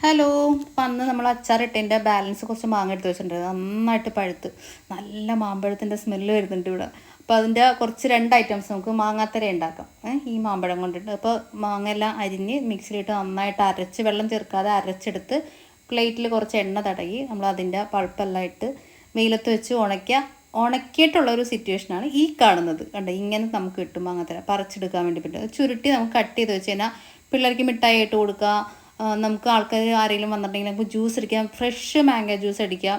Hello. അന്ന് നമ്മൾ അച്ചാറിട്ടതിൻ്റെ balance കുറച്ച് മാങ്ങ എടുത്ത് വെച്ചിട്ടുണ്ട്. നന്നായിട്ട് പഴുത്ത് നല്ല മാമ്പഴത്തിൻ്റെ സ്മെല്ല് വരുന്നുണ്ട് ഇവിടെ. അപ്പോൾ അതിൻ്റെ കുറച്ച് 2 ഐറ്റംസ് നമുക്ക് മാങ്ങാത്തര ഉണ്ടാക്കാം. ഈ മാമ്പഴം കൊണ്ടിട്ട് അപ്പോൾ മാങ്ങ എല്ലാം അരിഞ്ഞ് മിക്സിയിലിട്ട് നന്നായിട്ട് അരച്ച് വെള്ളം ചേർക്കാതെ അരച്ചെടുത്ത് പ്ലേറ്റിൽ കുറച്ച് എണ്ണ തടകി നമ്മൾ അതിൻ്റെ പൾപ്പെല്ലാം ഇട്ട് വെയിലത്ത് വെച്ച് ഉണക്കിയിട്ടുള്ളൊരു സിറ്റുവേഷനാണ് ഈ കാണുന്നത്. കണ്ടോ, ഇങ്ങനെ നമുക്ക് കിട്ടും മാങ്ങാത്തര പറിച്ചെടുക്കാൻ വേണ്ടി പറ്റും. ചുരുട്ടി നമുക്ക് കട്ട് ചെയ്ത് വെച്ച് കഴിഞ്ഞാൽ പിള്ളേർക്ക് മിഠായി ഇട്ട് കൊടുക്കുക. നമുക്ക് ആൾക്കാർ ആരെങ്കിലും വന്നിട്ടുണ്ടെങ്കിൽ നമുക്ക് ജ്യൂസ് അടിക്കാം, ഫ്രഷ് മാംഗോ ജ്യൂസ് അടിക്കാം.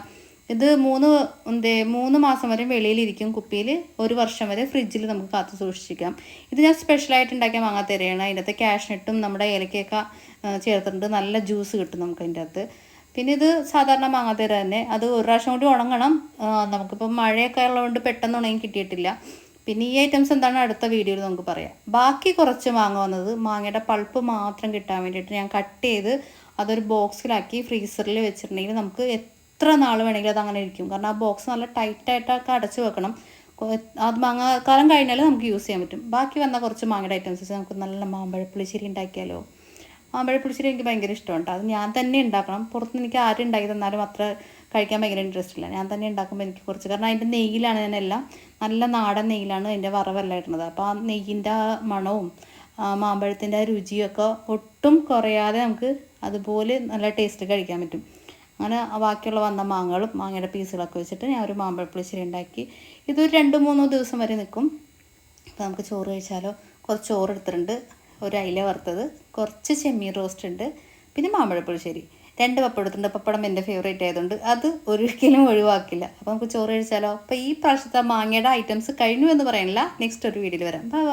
ഇത് 3 മാസം വരെ വെളിയിലിരിക്കും കുപ്പിയിൽ, 1 വർഷം വരെ ഫ്രിഡ്ജിൽ നമുക്ക് കാത്തു സൂക്ഷിക്കാം. ഇത് ഞാൻ സ്പെഷ്യലായിട്ട് ഉണ്ടാക്കിയ മാങ്ങാത്തരയാണ്. അതിൻ്റെ അകത്ത് കാഷ്നട്ടും നമ്മുടെ ഏലക്കയൊക്കെ ചേർത്തിട്ടുണ്ട്. നല്ല ജ്യൂസ് കിട്ടും നമുക്ക് അതിൻ്റെ അകത്ത്. പിന്നെ ഇത് സാധാരണ മാങ്ങാത്തര തന്നെ, അത് 1 പ്രാവശ്യം കൂടി ഉണങ്ങണം. നമുക്കിപ്പോൾ മഴയൊക്കെ ഉള്ളതുകൊണ്ട് പെട്ടെന്ന് ഉണങ്ങി കിട്ടിയിട്ടില്ല. പിന്നെ ഈ ഐറ്റംസ് എന്താണ് അടുത്ത വീഡിയോയിൽ നമുക്ക് പറയാം. ബാക്കി കുറച്ച് മാങ്ങ വന്നത് മാങ്ങയുടെ പൾപ്പ് മാത്രം കിട്ടാൻ വേണ്ടിയിട്ട് ഞാൻ കട്ട് ചെയ്ത് അതൊരു ബോക്സിലാക്കി ഫ്രീസറിൽ വെച്ചിട്ടുണ്ടെങ്കിൽ നമുക്ക് എത്ര നാൾ വേണമെങ്കിലും അത് അങ്ങനെ ഇരിക്കും. കാരണം ആ ബോക്സ് നല്ല ടൈറ്റായിട്ടൊക്കെ അടച്ച് വെക്കണം. അത് കാലം കഴിഞ്ഞാൽ നമുക്ക് യൂസ് ചെയ്യാൻ പറ്റും. ബാക്കി വന്ന കുറച്ച് മാങ്ങയുടെ ഐറ്റംസ് നമുക്ക് നല്ല മാമ്പഴപ്പുളിശ്ശേരി ഉണ്ടാക്കിയാലോ. മാമ്പഴപ്പുളിശ്ശേരി എനിക്ക് ഭയങ്കര ഇഷ്ടമുണ്ട്. അത് ഞാൻ തന്നെ ഉണ്ടാക്കണം. പുറത്തുനിന്ന് എനിക്ക് ആരും ഉണ്ടാക്കി തന്നാലും അത്ര കഴിക്കാൻ ഭയങ്കര ഇൻട്രസ്റ്റ് ഇല്ല. ഞാൻ തന്നെ ഉണ്ടാക്കുമ്പോൾ എനിക്ക് കുറച്ച്, കാരണം അതിൻ്റെ നെയ്യിലാണ് ഞാനെല്ലാം, നല്ല നാടൻ നെയ്യിലാണ് അതിൻ്റെ വറവെല്ലാം ഇടുന്നത്. അപ്പോൾ ആ നെയ്യിൻ്റെ മണവും മാമ്പഴത്തിൻ്റെ രുചിയൊക്കെ ഒട്ടും കുറയാതെ നമുക്ക് അതുപോലെ നല്ല ടേസ്റ്റ് കഴിക്കാൻ പറ്റും. അങ്ങനെ ബാക്കിയുള്ള വന്ന മാങ്ങയുടെ പീസുകളൊക്കെ വെച്ചിട്ട് ഞാൻ ഒരു മാമ്പഴപ്പുളിശ്ശേരി ഉണ്ടാക്കി. ഇതൊരു 2-3 ദിവസം വരെ നിൽക്കും. അപ്പോൾ നമുക്ക് ചോറ് കഴിച്ചാലോ. കുറച്ച് ചോറ് എടുത്തിട്ടുണ്ട്, ഒരു അയില വറുത്തത്, കുറച്ച് ചെമ്മീൻ റോസ്റ്റ് ഉണ്ട്, പിന്നെ മാമ്പഴപ്പുളിശ്ശേരി, 2 പപ്പടം എടുത്തിട്ടുണ്ട്. പപ്പടം എൻ്റെ ഫേവറേറ്റ് ആയതുകൊണ്ട് അത് ഒരിക്കലും ഒഴിവാക്കില്ല. അപ്പോൾ നമുക്ക് ചോറ് കഴിച്ചാലോ. അപ്പോൾ ഈ പ്രാവശ്യത്തെ മാങ്ങയുടെ ഐറ്റംസ് കഴിഞ്ഞു എന്ന് പറയാനില്ല. നെക്സ്റ്റ് ഒരു വീഡിയോയിൽ വരാം. ബൈ.